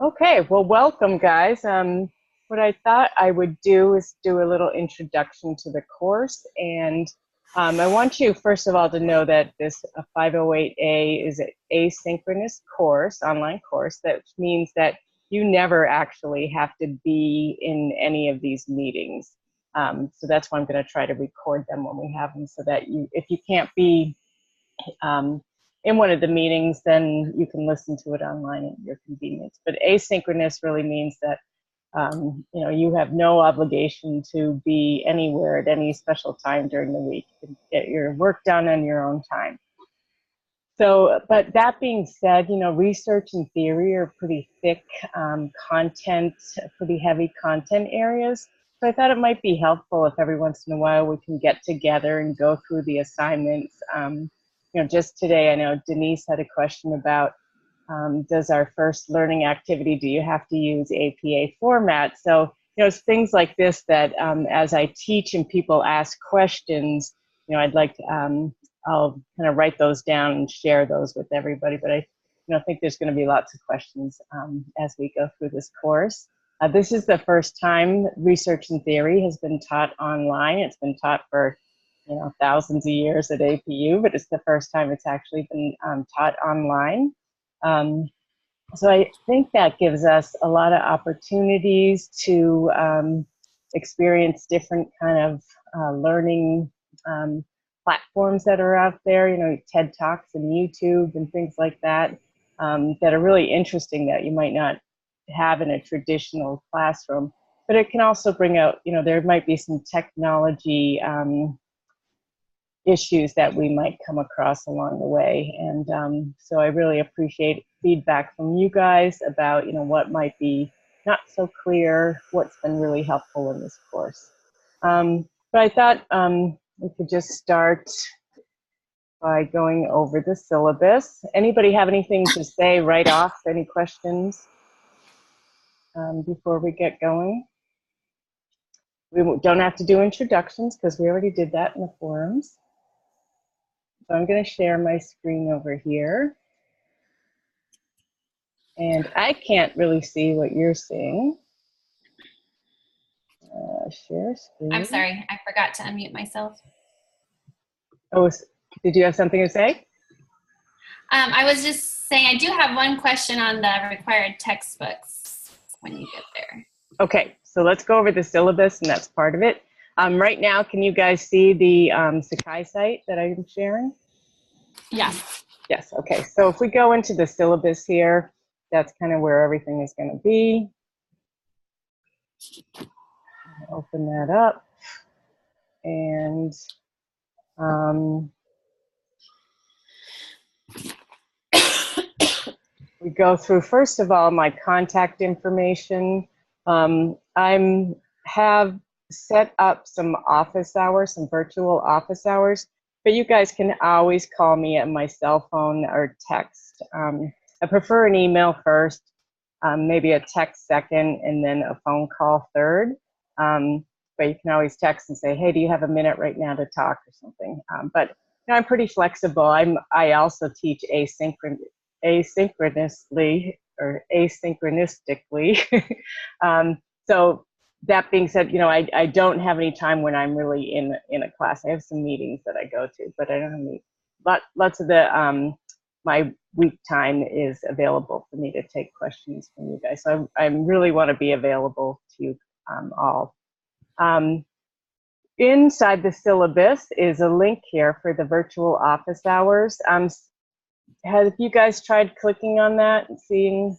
Okay, well, welcome, guys. What I thought I would do is do a little introduction to the course, and I want you, first of all, to know that this 508A is an asynchronous course, online course, that means that you never actually have to be in any of these meetings. So that's why I'm going to try to record them when we have them, so that if you can't be in one of the meetings, then you can listen to it online at your convenience. But asynchronous really means that you have no obligation to be anywhere at any special time during the week. You can get your work done on your own time. So, but that being said, research and theory are pretty thick content, pretty heavy content areas. So I thought it might be helpful if every once in a while we can get together and go through the assignments. Just today, I know Denise had a question about, does our first learning activity, do you have to use APA format? So, it's things like this that as I teach and people ask questions, I'd like to, I'll kind of write those down and share those with everybody. But I think there's going to be lots of questions as we go through this course. This is the first time research and theory has been taught online. It's been taught for thousands of years at APU, but it's the first time it's actually been taught online. So I think that gives us a lot of opportunities to experience different kind of learning platforms that are out there, TED Talks and YouTube and things like that, that are really interesting that you might not have in a traditional classroom. But it can also bring out, there might be some technology issues that we might come across along the way. And so I really appreciate feedback from you guys about, what might be not so clear, what's been really helpful in this course. But I thought we could just start by going over the syllabus. Anybody have anything to say right off? Any questions before we get going? We don't have to do introductions because we already did that in the forums. So I'm going to share my screen over here. And I can't really see what you're seeing. Share screen. I'm sorry, I forgot to unmute myself. Oh, did you have something to say? I was just saying I do have one question on the required textbooks when you get there. Okay, so let's go over the syllabus, and that's part of it. Right now, can you guys see the Sakai site that I'm sharing? Yes. Yes, okay. So if we go into the syllabus here, that's kind of where everything is going to be. Open that up. And we go through, first of all, my contact information. I have set up some office hours, some virtual office hours, but you guys can always call me at my cell phone or text. I prefer an email first, maybe a text second, and then a phone call third. But you can always text and say, hey, do you have a minute right now to talk or something? But I'm pretty flexible. I also teach asynchronously or asynchronistically. So that being said, I don't have any time when I'm really in a class. I have some meetings that I go to, but I don't have any. Lots of the my week time is available for me to take questions from you guys. So I really want to be available to you all. Inside the syllabus is a link here for the virtual office hours. Have you guys tried clicking on that and seeing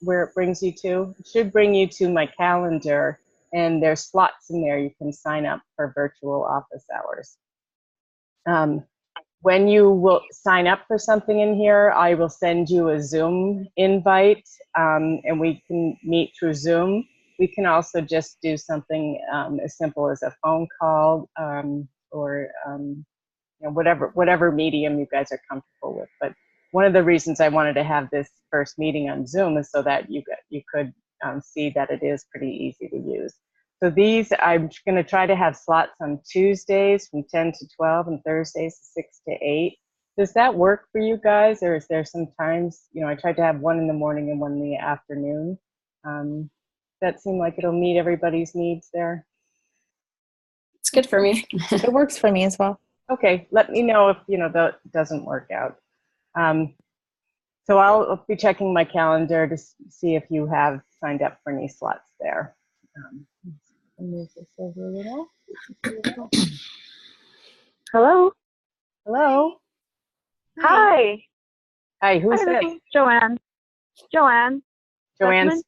where it brings you to? It should bring you to my calendar, and there's slots in there you can sign up for virtual office hours. When you will sign up for something in here, I will send you a Zoom invite, and we can meet through Zoom. We can also just do something as simple as a phone call or whatever medium you guys are comfortable with. But one of the reasons I wanted to have this first meeting on Zoom is so that you could see that it is pretty easy to use. So these, I'm going to try to have slots on Tuesdays from 10 to 12 and Thursdays 6 to 8. Does that work for you guys, or is there sometimes, I tried to have one in the morning and one in the afternoon. That seem like it'll meet everybody's needs there? It's good for me. It works for me as well. Okay, let me know if, that doesn't work out. So I'll be checking my calendar to see if you have signed up for any slots there. Move this over a little. Hello. Hello. Hi. Hi, who's Hi, this? this is Joanne. Joanne. Joanne's. Beckman?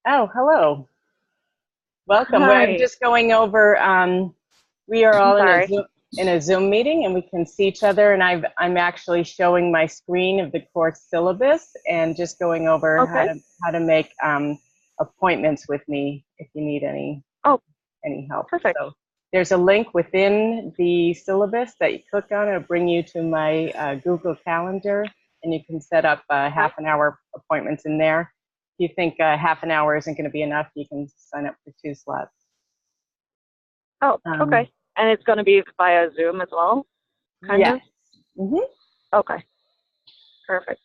Oh, hello. Welcome. Hi. I'm just going over. We are all Sorry. in a Zoom meeting, and we can see each other. And I'm actually showing my screen of the course syllabus and just going over Okay. how to make appointments with me if you need any help. Perfect. So there's a link within the syllabus that you click on. It'll bring you to my Google Calendar, and you can set up half an hour appointments in there. If you think half an hour isn't going to be enough, you can sign up for 2 slots. Oh, okay. And it's going to be via Zoom as well? Kind of? Mm-hmm. Okay. Perfect.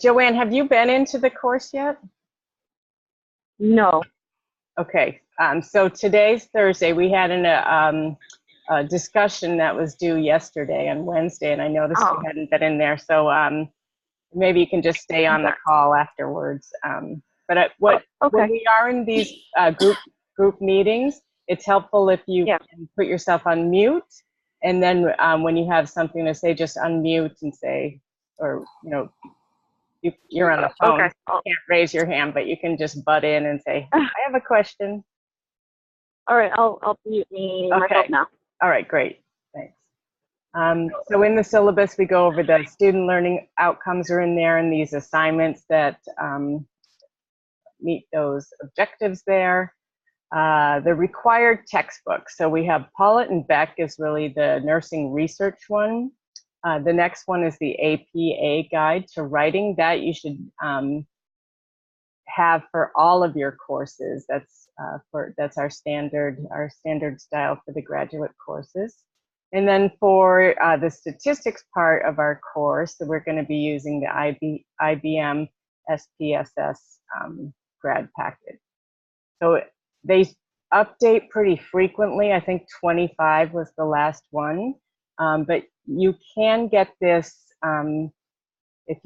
Joanne, have you been into the course yet? No. Okay. So today's Thursday. We had a discussion that was due yesterday on Wednesday, and I noticed you hadn't been in there. So maybe you can just stay on the call afterwards. But when we are in these group meetings, it's helpful if you can put yourself on mute, and then when you have something to say, just unmute and say, or you're on the phone. Okay. You can't raise your hand, but you can just butt in and say, I have a question. All right. I'll mute myself now. All right. Great. Thanks. So in the syllabus, we go over the student learning outcomes are in there, and these assignments that meet those objectives there. The required textbook. So we have Pollitt and Beck is really the nursing research one. The next one is the APA Guide to Writing. That you should have for all of your courses. That's our standard style for the graduate courses. And then for the statistics part of our course, we're going to be using the IBM SPSS grad packet. So they update pretty frequently. I think 25 was the last one, but you can get this if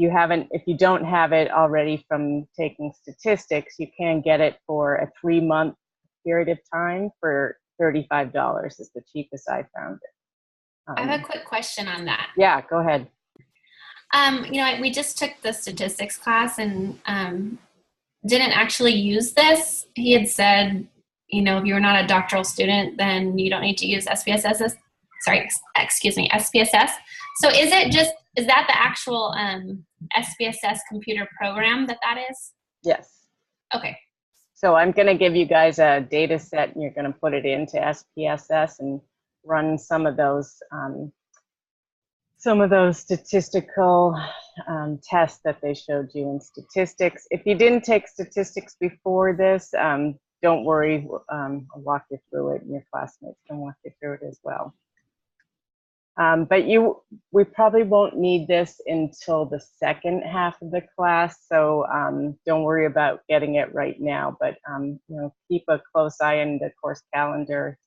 you don't have it already from taking statistics. You can get it for a 3-month period of time for $35 is the cheapest I found it. I have a quick question on that. Yeah, go ahead. We just took the statistics class and didn't actually use this. He had said, if you're not a doctoral student, then you don't need to use SPSS. SPSS. So is that the actual SPSS computer program that is? Yes. Okay. So I'm going to give you guys a data set, and you're going to put it into SPSS and run some of those statistical tests that they showed you in statistics. If you didn't take statistics before this, don't worry. I'll walk you through it, and your classmates can walk you through it as well. But we probably won't need this until the second half of the class, so don't worry about getting it right now. But keep a close eye on the course calendar,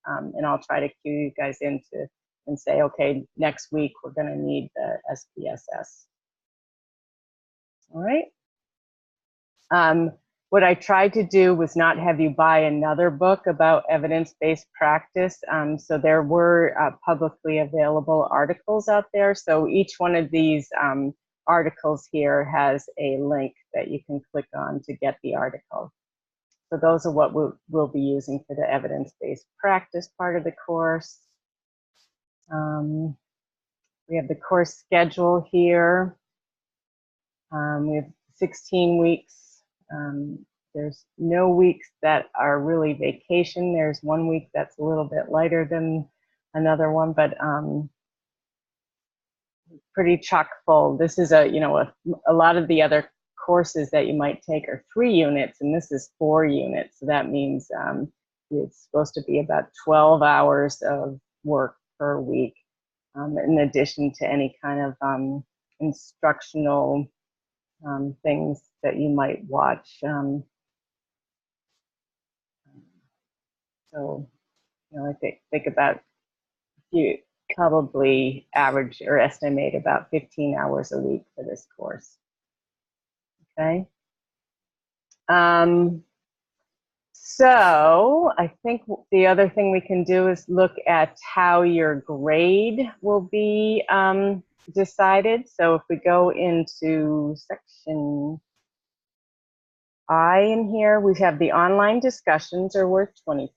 and I'll try to cue you guys into and say, okay, next week we're going to need the SPSS. All right. What I tried to do was not have you buy another book about evidence-based practice. So there were publicly available articles out there. So each one of these articles here has a link that you can click on to get the article. So those are what we'll be using for the evidence-based practice part of the course. We have the course schedule here. We have 16 weeks. There's no weeks that are really vacation. There's one week that's a little bit lighter than another one, but pretty chock full. This is a lot of the other courses that you might take are 3 units, and this is 4 units. So that means it's supposed to be about 12 hours of work per week. in addition to any kind of instructional things that you might watch. So, you know, I think about, you probably average or estimate about 15 hours a week for this course. Okay. So I think the other thing we can do is look at how your grade will be decided. So if we go into section I in here, we have the online discussions are worth 20%.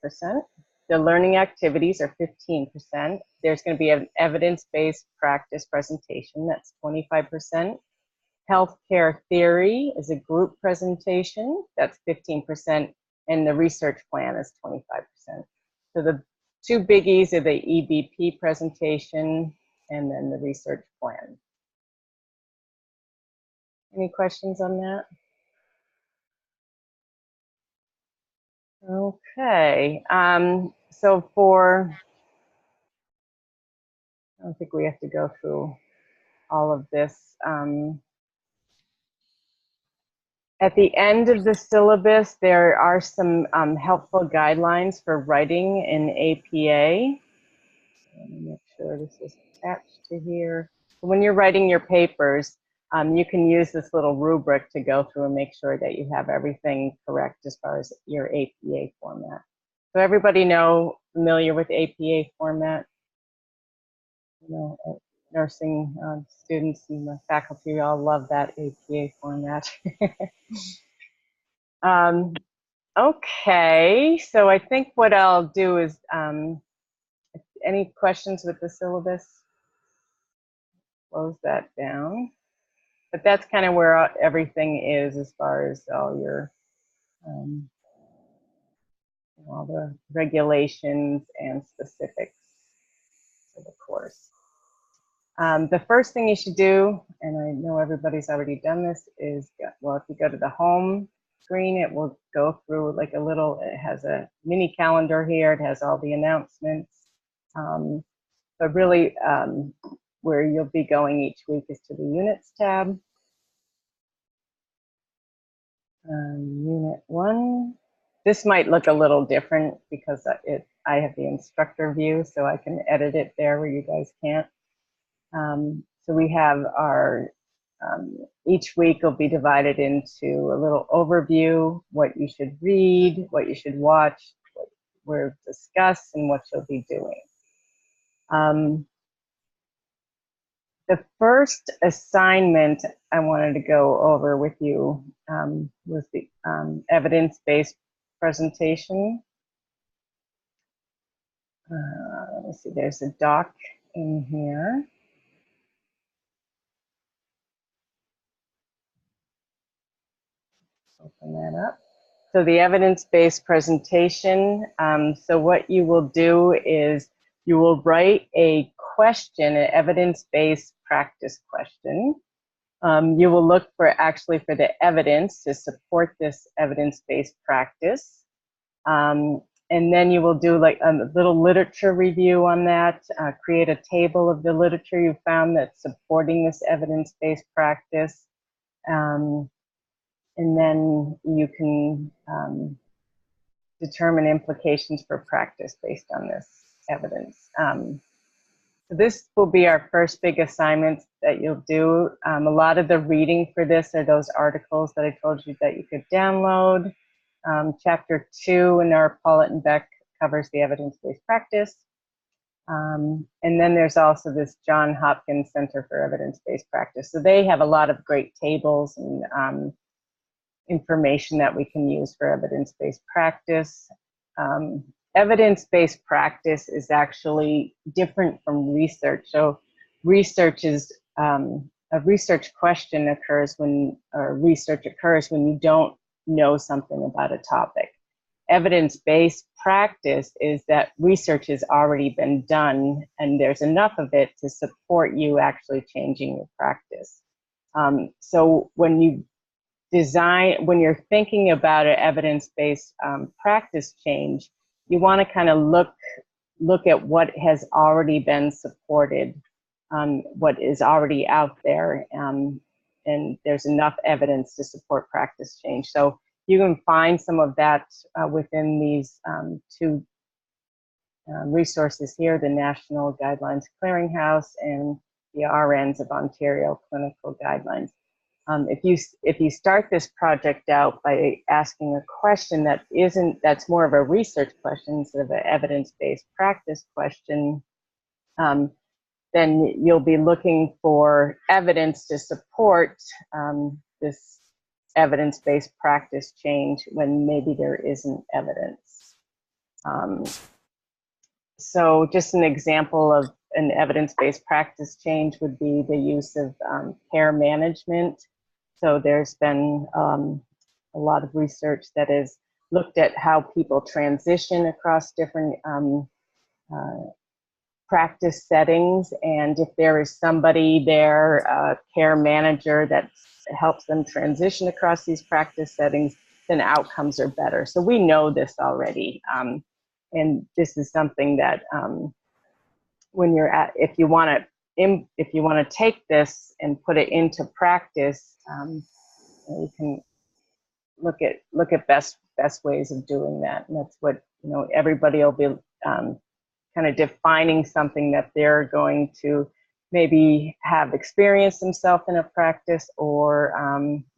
The learning activities are 15%. There's going to be an evidence-based practice presentation, that's 25%. Healthcare theory is a group presentation, that's 15%, and the research plan is 25%. So the two biggies are the EBP presentation and then the research plan. Any questions on that? Okay, so I don't think we have to go through all of this. At the end of the syllabus, there are some helpful guidelines for writing in APA. Let me make sure this is attached to here. When you're writing your papers, you can use this little rubric to go through and make sure that you have everything correct as far as your APA format. So everybody familiar with APA format? You know, nursing students and the faculty all love that APA format. Okay, so I think what I'll do is, any questions with the syllabus? Close that down. But that's kind of where everything is as far as all your, all the regulations and specifics of the course. The first thing you should do, and I know everybody's already done this, is, well, if you go to the home screen, it will go through like a little, it has a mini calendar here, it has all the announcements. But really, where you'll be going each week is to the Units tab. Unit 1. This might look a little different because I have the instructor view, so I can edit it there where you guys can't. So we have our, each week will be divided into a little overview, what you should read, what you should watch, what we'll discuss, and what you'll be doing. The first assignment I wanted to go over with you was the evidence-based presentation. Let me see, there's a doc in here. Open that up. So the evidence-based presentation, so what you will do is you will write a question, an evidence-based practice question. You will look for the evidence to support this evidence-based practice. And then you will do like a little literature review on that, create a table of the literature you found that's supporting this evidence-based practice. And then you can determine implications for practice based on this evidence. So this will be our first big assignment that you'll do. A lot of the reading for this are those articles that I told you that you could download. Chapter 2 in our Paulett and Beck covers the evidence-based practice. And then there's also this Johns Hopkins Center for Evidence-Based Practice. So they have a lot of great tables and information that we can use for evidence-based practice. Evidence-based practice is actually different from research. So research is, a research question occurs when, or research occurs when you don't know something about a topic. Evidence-based practice is that research has already been done and there's enough of it to support you actually changing your practice. So when you're thinking about an evidence-based practice change, you want to kind of look at what has already been supported what is already out there, and there's enough evidence to support practice change. So you can find some of that within these two resources here, the National Guidelines Clearinghouse and the RNs of Ontario Clinical Guidelines. If you start this project out by asking a question that's more of a research question instead of an evidence-based practice question, then you'll be looking for evidence to support this evidence-based practice change when maybe there isn't evidence. So just an example of an evidence-based practice change would be the use of care management. So there's been a lot of research that has looked at how people transition across different practice settings, and if there is somebody there, a care manager that helps them transition across these practice settings, then outcomes are better. So we know this already, and this is something that when you're at, if you want to take this and put it into practice, you can look at best ways of doing that, and that's what everybody will be kind of defining something that they're going to maybe have experienced themselves in a practice, or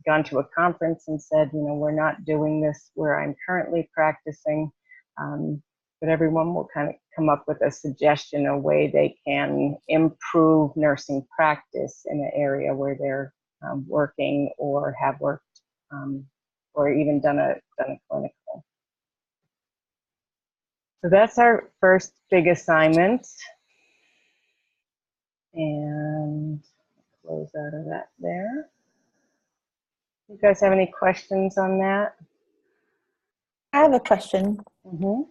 gone to a conference and said, we're not doing this where I'm currently practicing. But everyone will kind of come up with a suggestion, a way they can improve nursing practice in an area where they're working or have worked, or even done a clinical. So that's our first big assignment. And close out of that there. You guys have any questions on that? I have a question. Mm-hmm.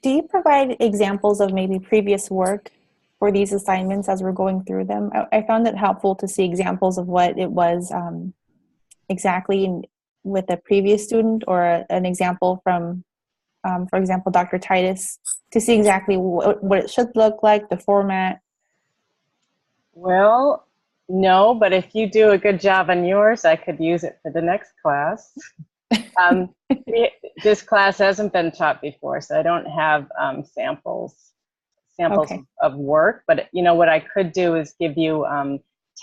Do you provide examples of maybe previous work for these assignments as we're going through them? I found it helpful to see examples of what it was exactly with a previous student, or an example from, for example, Dr. Titus, to see exactly what it should look like, the format. Well, no, but if you do a good job on yours, I could use it for the next class. This class hasn't been taught before, so I don't have samples Okay. of work. But what I could do is give you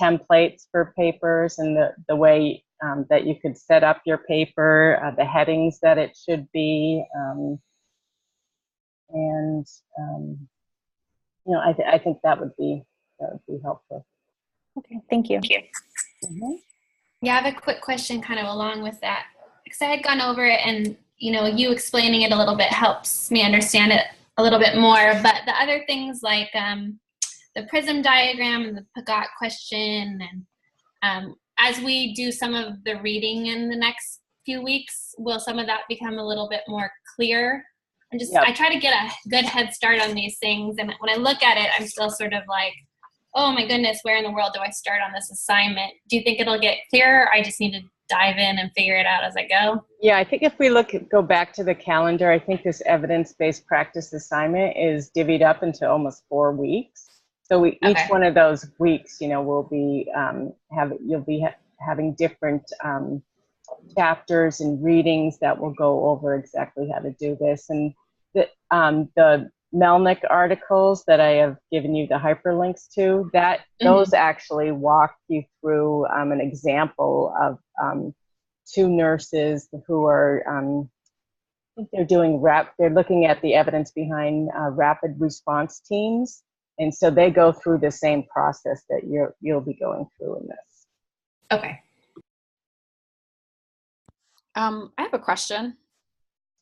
templates for papers, and the way that you could set up your paper, the headings that it should be, and I think that would be helpful. Okay, thank you. Mm-hmm. Yeah, I have a quick question kind of along with that, because I had gone over it, and you explaining it a little bit helps me understand it a little bit more. But the other things like the PRISM diagram and the PAGOT question, and as we do some of the reading in the next few weeks, will some of that become a little bit more clear? And I try to get a good head start on these things, and when I look at it, I'm still sort of like, oh my goodness, where in the world do I start on this assignment? Do you think it'll get clearer, or I just need to dive in and figure it out as I go? Yeah, I think if we go back to the calendar, I think this evidence-based practice assignment is divvied up into almost 4 weeks. So each one of those weeks, will be you'll be having different chapters and readings that will go over exactly how to do this. And the Melnick articles that I have given you the hyperlinks to, those actually walk you through an example of 2 nurses who are, I think they're doing they're looking at the evidence behind rapid response teams. And so they go through the same process that you'll be going through in this. Okay. I have a question.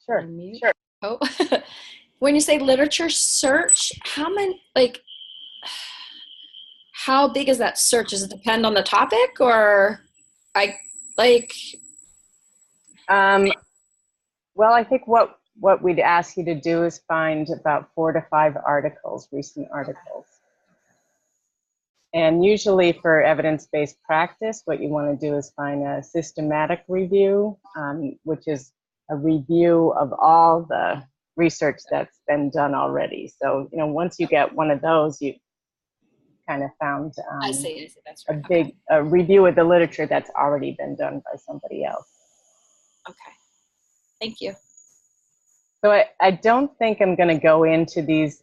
Sure. Sure. Oh, when you say literature search, how big is that search? Does it depend on the topic, or well, I think what we'd ask you to do is find about 4 to 5 articles, recent articles. And usually for evidence-based practice, what you want to do is find a systematic review, which is a review of all the research that's been done already. So, once you get one of those, you kind of found I see. That's a right. big review of the literature that's already been done by somebody else. Okay. Thank you. So I don't think I'm going to go into these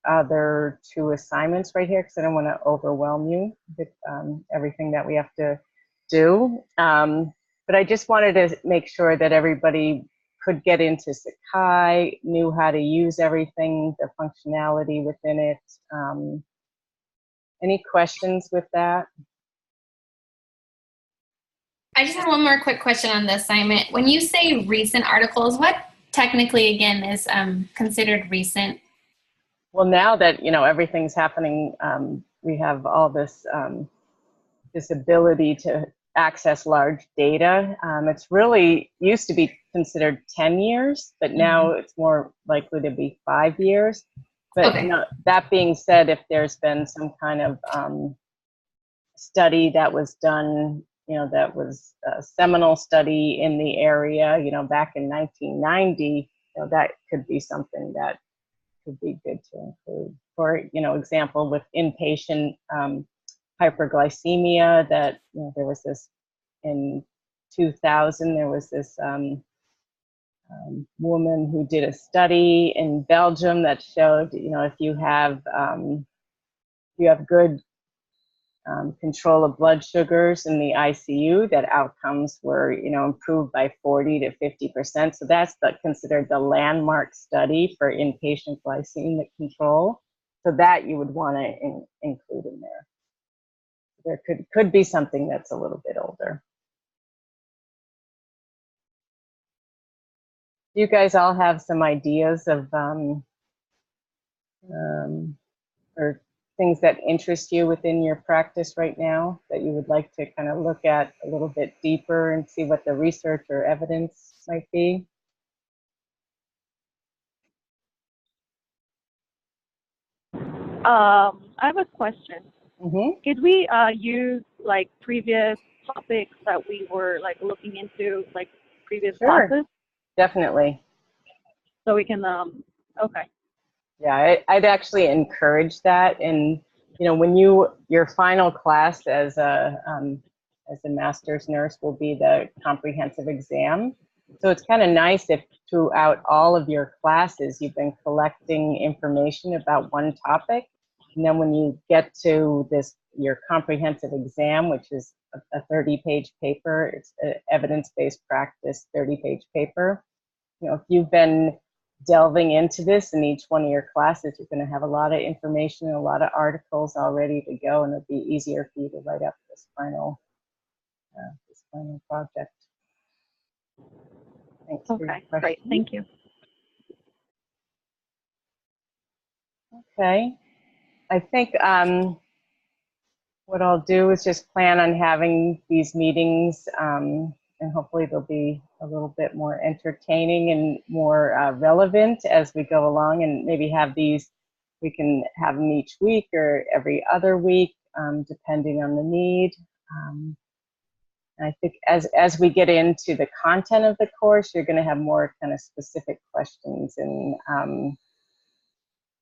other two assignments right here because I don't want to overwhelm you with everything that we have to do. But I just wanted to make sure that everybody could get into Sakai, knew how to use everything, the functionality within it. Any questions with that? I just have one more quick question on the assignment. When you say recent articles, what technically again is considered recent? Well, now that everything's happening, we have all this this ability to access large data. It's really used to be considered 10 years, but now it's more likely to be 5 years. But Okay. That being said, if there's been some kind of study that was done, that was a seminal study in the area, back in 1990, that could be something that could be good to include. For example, with inpatient hyperglycemia, that there was this in 2000. There was this woman who did a study in Belgium that showed, if you have good control of blood sugars in the ICU, that outcomes were, improved by 40 to 50%. So that's considered the landmark study for inpatient glycemic control. So that you would want to include in there. There could be something that's a little bit older. You guys all have some ideas of or things that interest you within your practice right now that you would like to kind of look at a little bit deeper and see what the research or evidence might be? I have a question. Mm-hmm. Could we use like previous topics that we were like looking into, like previous Sure. classes, Definitely. so we can okay. Yeah, I'd actually encourage that. And when your final class as a master's nurse will be the comprehensive exam. So it's kind of nice if throughout all of your classes you've been collecting information about one topic, and then when you get to your comprehensive exam, which is a 30-page paper, it's an evidence-based practice 30-page paper. If you've been delving into this in each one of your classes, you're going to have a lot of information and a lot of articles all ready to go, and it'll be easier for you to write up this final project. Thanks for your Okay, question. great. Thank you. Okay. I think what I'll do is just plan on having these meetings, and hopefully they'll be a little bit more entertaining and more relevant as we go along, and maybe we can have them each week or every other week, depending on the need. I think as we get into the content of the course, you're going to have more kind of specific questions, and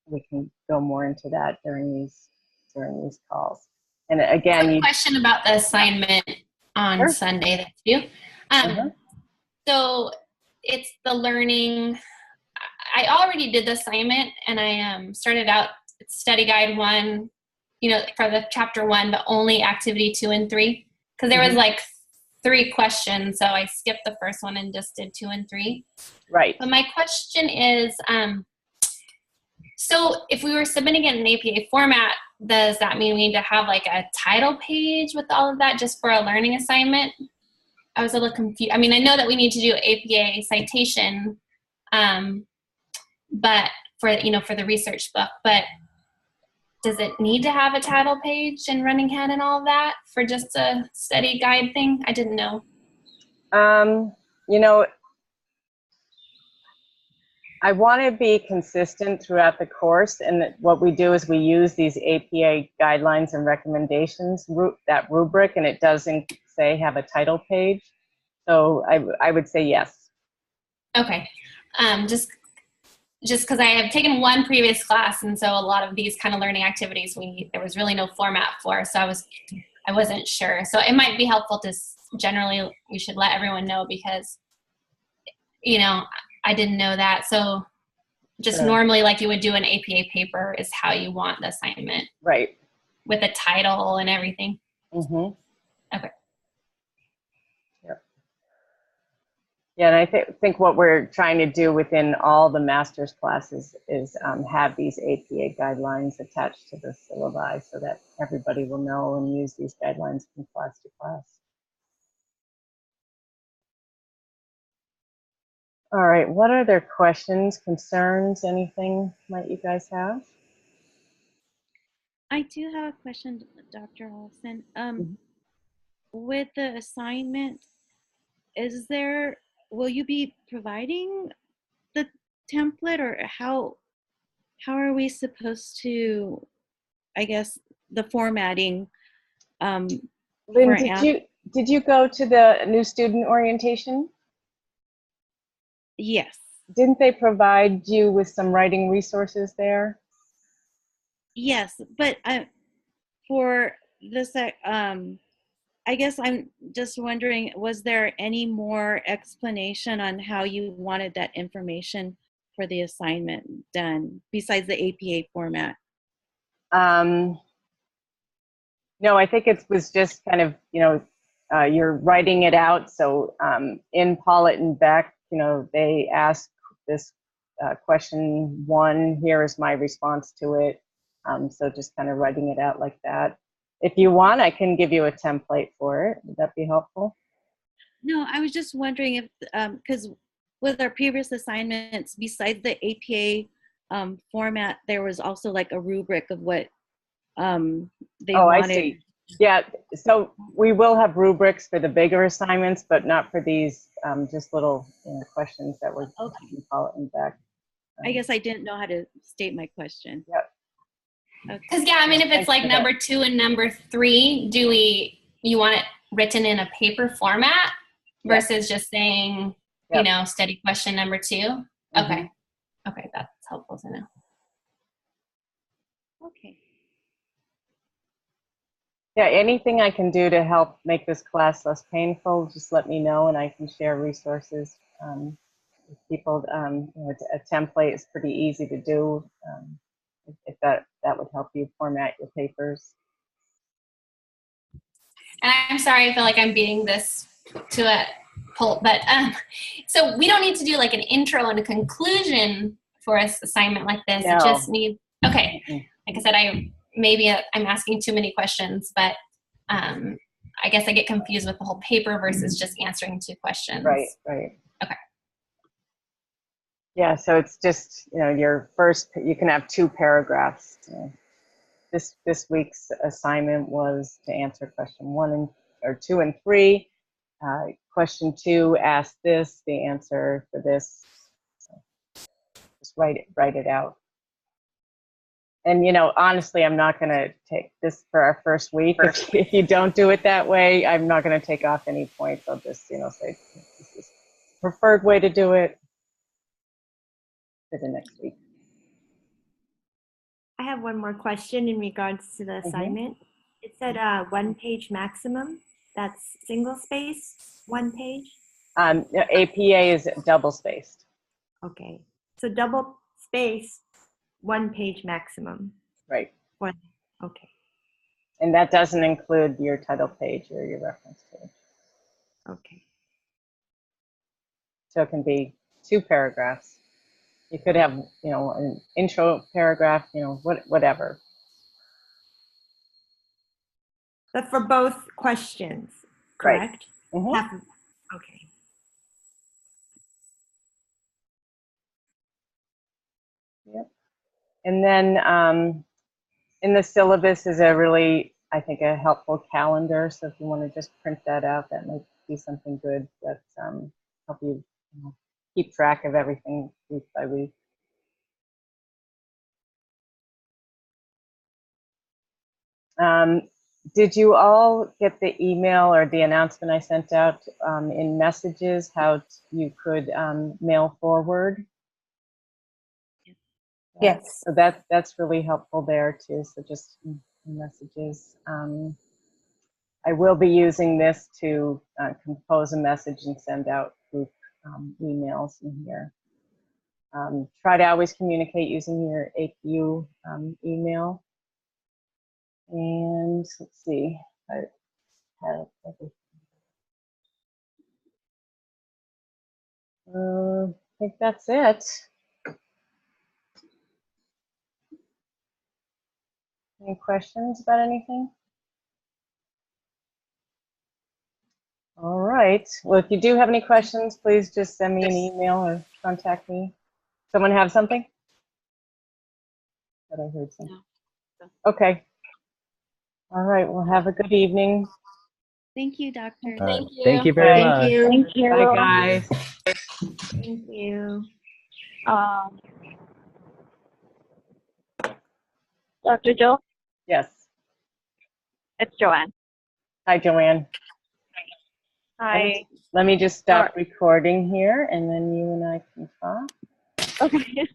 we can go more into that during these calls. And again, Question about the assignment on Sure. Sunday that's due. So it's the learning. I already did the assignment, and I started out study guide 1, for the chapter 1, but only activity 2 and 3, because there was like 3 questions, so I skipped the first one and just did 2 and 3. Right. But my question is, so if we were submitting it in an APA format, does that mean we need to have like a title page with all of that just for a learning assignment? I was a little confused. I mean, I know that we need to do APA citation, but for the research book, but does it need to have a title page and running head and all of that for just a study guide thing? I didn't know. I want to be consistent throughout the course, and what we do is we use these APA guidelines and recommendations, that rubric, and it doesn't say have a title page. So I would say yes. Okay. Just just because I have taken one previous class, and so a lot of these kind of learning activities there was really no format for, so I wasn't sure. So it might be helpful to generally, we should let everyone know, because I didn't know that. So just Sure. normally, like you would do an APA paper, is how you want the assignment, Right. with a title and everything. Mm-hmm. Okay. Yep. Yeah, and I think what we're trying to do within all the master's classes is have these APA guidelines attached to the syllabi so that everybody will know and use these guidelines from class to class. All right, what other questions, concerns, anything might you guys have? I do have a question, Dr. Olson. Mhm. With the assignment, will you be providing the template, or how are we supposed to, I guess, the formatting Lynn, for did you go to the new student orientation? Yes. Didn't they provide you with some writing resources there? Yes, but for this, I guess I'm just wondering, was there any more explanation on how you wanted that information for the assignment done besides the APA format? No, I think it was just kind of, you're writing it out. So in Pollitt and Beck, they ask this question 1, here is my response to it. So just kind of writing it out like that. If you want, I can give you a template for it. Would that be helpful? No, I was just wondering if, because with our previous assignments, besides the APA format, there was also like a rubric of what they Oh, wanted. I see. Yeah, so we will have rubrics for the bigger assignments, but not for these just little questions that were Okay. in Pollitt and Beck. I guess I didn't know how to state my question. Yep. Because yeah, I mean, if it's like number 2 and number 3, you want it written in a paper format versus just saying, study question number 2? Mm-hmm. Okay, that's helpful to know. Okay. Yeah, anything I can do to help make this class less painful, just let me know and I can share resources with people. A template is pretty easy to do. If that would help you format your papers. And I'm sorry, I feel like I'm beating this to a pulp, but so we don't need to do like an intro and a conclusion for an assignment like this. No. It just needs, okay. Like I said, I'm asking too many questions, but I guess I get confused with the whole paper versus just answering 2 questions. Right. Okay. Yeah, so it's just, your first, you can have 2 paragraphs. This week's assignment was to answer question 2 and 3. Question 2 asked this, the answer for this. So just write it out. And honestly, I'm not going to take this for our first week. If you don't do it that way, I'm not going to take off any points. I'll just say this is the preferred way to do it for the next week. I have one more question in regards to the assignment. It said 1 page maximum. That's single space, 1 page? APA is double spaced. Okay. So double space, 1 page maximum. Right. Okay. And that doesn't include your title page or your reference page. Okay. So it can be 2 paragraphs. You could have, an intro paragraph, whatever. But for both questions, correct? Right. Mm-hmm. Okay. Yep. And then in the syllabus is a really, I think, a helpful calendar. So if you want to just print that out, that might be something good that help you, keep track of everything week by week. Did you all get the email or the announcement I sent out in messages how you could mail forward? Yes. So that's really helpful there too. So just messages. I will be using this to compose a message and send out group emails in here. Try to always communicate using your APU email. And let's see, I have everything. I think that's it. Any questions about anything? All right. Well, if you do have any questions, please just send me an email or contact me. Someone have something? But I heard something. No. Okay. All right. Well, have a good evening. Thank you, Doctor. Thank you. Thank you very Thank much. you. Thank you. Bye, guys. Thank you. Dr. Joe, Yes. it's Joanne. Hi, Joanne. Hi. Let me just stop recording here, and then you and I can talk. Okay.